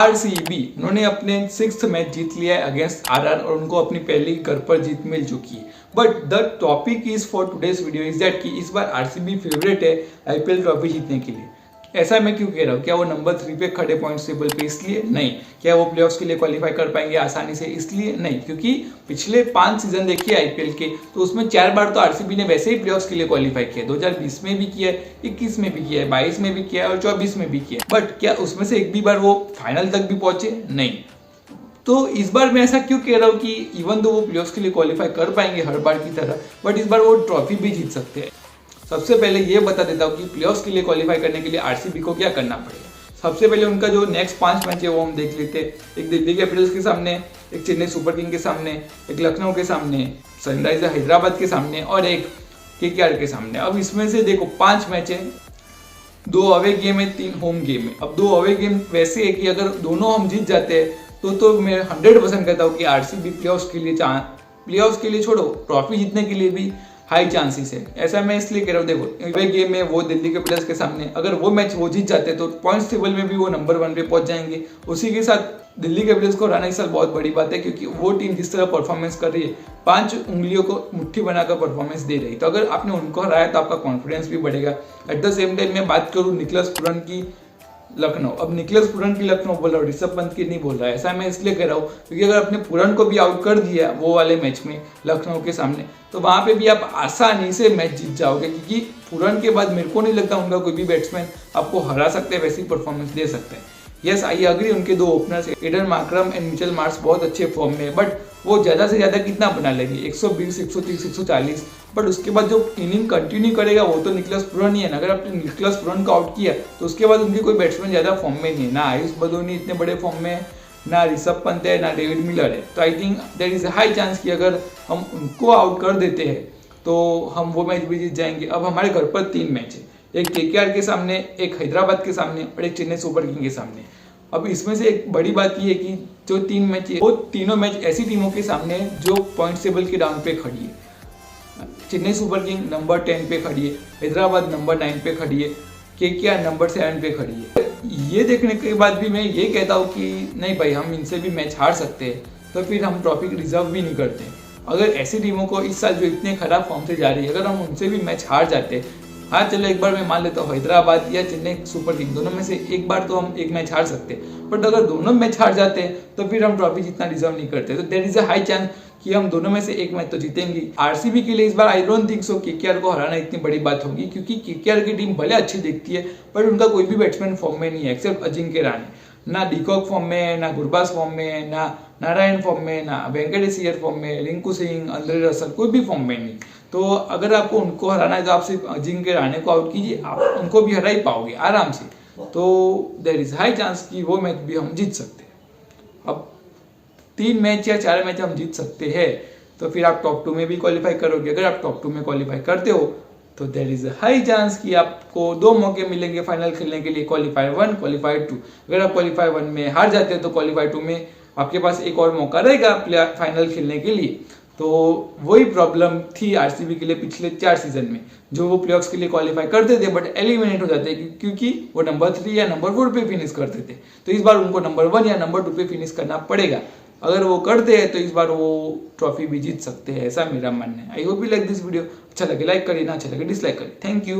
RCB उन्होंने अपने 6th match जीत लिया है अगेंस्ट आरआर और उनको अपनी पहली घर पर जीत मिल चुकी है। But the topic is for today's video is that कि इस बार आरसीबी फेवरेट है आईपीएल ट्रॉफी जीतने के लिए। ऐसा मैं क्यों कह रहा हूँ? क्या वो नंबर 3 पे खड़े पॉइंट्स टेबल पे इसलिए? नहीं। क्या वो प्लेऑफ्स के लिए क्वालिफाई कर पाएंगे आसानी से? इसलिए नहीं, क्योंकि पिछले 5 सीजन देखिए आईपीएल के तो उसमें 4 बार तो आरसीबी ने वैसे ही प्लेऑफ्स के लिए क्वालिफाई किया। 2020 में भी किया है, 21 में भी किया है, 22 में भी किया है और 24 में भी किया है। बट क्या उसमें से एक भी बार वो फाइनल तक भी पहुंचे? नहीं। तो इस बार मैं ऐसा क्यों कह रहा हूँ कि इवन दो वो प्लेऑफ्स के लिए क्वालिफाई कर पाएंगे हर बार की तरह, बट इस बार वो ट्रॉफी भी जीत सकते हैं। सबसे पहले ये बता देता हूँ कि प्लेऑफ्स के लिए क्वालिफाई करने के लिए आरसीबी को क्या करना पड़ेगा। सबसे पहले उनका जो नेक्स्ट 5 मैच है वो हम देख लेते हैं। एक दिल्ली कैपिटल्स के सामने, एक चेन्नई सुपर किंग के सामने, एक लखनऊ के सामने, सनराइजर हैदराबाद के सामने और एक केकेआर के सामने। अब इसमें से देखो 5 मैच है, 2 अवे गेम है, 3 होम गेम है। अब 2 अवे गेम वैसे है कि अगर दोनों हम जीत जाते हैं तो मैं 100% कहता हूँ कि आरसीबी प्लेऑफ्स के लिए छोड़ो, ट्रॉफी जीतने के लिए भी हाई चांसेस है। ऐसा मैं इसलिए कह रहा हूँ, देखो अवे गेम में वो दिल्ली कैपिटल्स के सामने अगर वो मैच वो जीत जाते तो पॉइंट्स टेबल में भी वो नंबर 1 पे पहुंच जाएंगे। उसी के साथ दिल्ली कैपिटल्स को हराना इस साल बहुत बड़ी बात है, क्योंकि वो टीम जिस तरह परफॉर्मेंस कर रही है 5 उंगलियों को मुट्ठी बनाकर परफॉर्मेंस दे रही है। तो अगर आपने उनको हराया तो आपका कॉन्फिडेंस भी बढ़ेगा। एट द सेम टाइम मैं बात करूँ निकोलस पूरन की लखनऊ, अब निकोलस पूरन की लखनऊ बोल रहा हूँ, ऋषभ पंत की नहीं बोल रहा है। ऐसा मैं इसलिए कह रहा हूँ क्योंकि अगर आपने पूरन को भी आउट कर दिया वो वाले मैच में लखनऊ के सामने तो वहां पे भी आप आसानी से मैच जीत जाओगे, क्योंकि पूरन के बाद मेरे को नहीं लगता उनका कोई भी बैट्समैन आपको हरा सकते हैं, वैसी परफॉर्मेंस दे सकते हैं। यस आई अग्री, उनके 2 openers Aiden Markram and Mitchell Marsh बहुत अच्छे फॉर्म में है, बट वो ज़्यादा से ज़्यादा कितना बना लेंगे? 120, 130, 140। बट उसके बाद जो इनिंग कंटिन्यू करेगा वो तो निकोलस पूरन ही है ना। अगर आपने निकोलस पूरन को आउट किया तो उसके बाद उनकी कोई बैट्समैन ज़्यादा फॉर्म में नहीं है। ना आयुष बदोनी इतने बड़े फॉर्म में है, ना ऋषभ पंत है, ना डेविड मिलर है। तो I think there is high chance कि अगर हम उनको आउट कर देते हैं तो हम वो मैच भी जीत जाएंगे। अब हमारे घर पर 3 मैच है, एक केकेआर के सामने, एक हैदराबाद के सामने और एक चेन्नई सुपर किंग के सामने। अब इसमें से एक बड़ी बात यह है कि जो 3 मैच है वो तीनों मैच ऐसी टीमों के सामने है जो पॉइंट टेबल के डाउन पे खड़ी है। चेन्नई सुपर किंग नंबर 10 पे खड़ी है, हैदराबाद नंबर 9 पे खड़ी है, केकेआर नंबर 7 पे खड़ी है। ये देखने के बाद भी मैं ये कहता हूँ कि नहीं भाई, हम इनसे भी मैच हार सकते हैं, तो फिर हम ट्रॉफी रिजर्व भी नहीं करते। अगर ऐसी टीमों को इस साल जो इतने खराब फॉर्म से जा रही है, अगर हम उनसे भी मैच हार जाते, हाँ चलो एक बार मैं मान लेता हूँ हैदराबाद या चेन्नई सुपर किंग दोनों में से एक बार तो हम एक मैच हार सकते, बट अगर दोनों मैच हार जाते तो फिर हम ट्रॉफी जितना डिजर्व नहीं करते। तो there is a high chance कि हम दोनों में से एक मैच तो जीतेंगे। आरसीबी के लिए इस बार I don't think so KKR को हराना इतनी बड़ी बात होगी, क्योंकि केकेआर की टीम भले अच्छी दिखती है बट उनका कोई भी बैट्समैन फॉर्म में नहीं है एक्सेप्ट अजिंक्य रहाणे। ना डिकॉक फॉर्म में है, ना गुरबाज फॉर्म में है, ना नारायण फॉर्म में, ना वेंकटेश अय्यर फॉर्म में, रिंकू सिंह, अंद्रे रसल कोई भी फॉर्म में नहीं। तो अगर आपको उनको हराना है तो आप सिर्फ अजिंक्य रहाणे को आउट कीजिए, आप उनको भी हरा ही पाओगे आराम से। तो देयर इज हाई चांस कि वो मैच भी हम जीत सकते हैं। अब 3 मैच या 4 मैच हम जीत सकते हैं तो फिर आप टॉप 2 में भी क्वालिफाई करोगे। अगर आप टॉप 2 में क्वालिफाई करते हो तो देयर इज हाई चांस कि आपको 2 मौके मिलेंगे फाइनल खेलने के लिए, क्वालिफाई 1, क्वालिफाई 2। अगर आप क्वालिफाई 1 में हार जाते हो तो क्वालिफाई 2 में आपके पास एक और मौका रहेगा फाइनल खेलने के लिए। तो वही प्रॉब्लम थी आरसीबी के लिए पिछले 4 सीजन में, जो वो प्लेऑफ्स के लिए क्वालिफाई करते थे बट एलिमिनेट हो जाते क्योंकि वो नंबर 3 या नंबर 4 पे फिनिश करते थे। तो इस बार उनको नंबर 1 या नंबर 2 पे फिनिश करना पड़ेगा। अगर वो करते हैं तो इस बार वो ट्रॉफी भी जीत सकते हैं, ऐसा मेरा मानना है। I hope you like this video. अच्छा लगे लाइक करिए, ना अच्छा लगे डिसलाइक करिए। Thank you.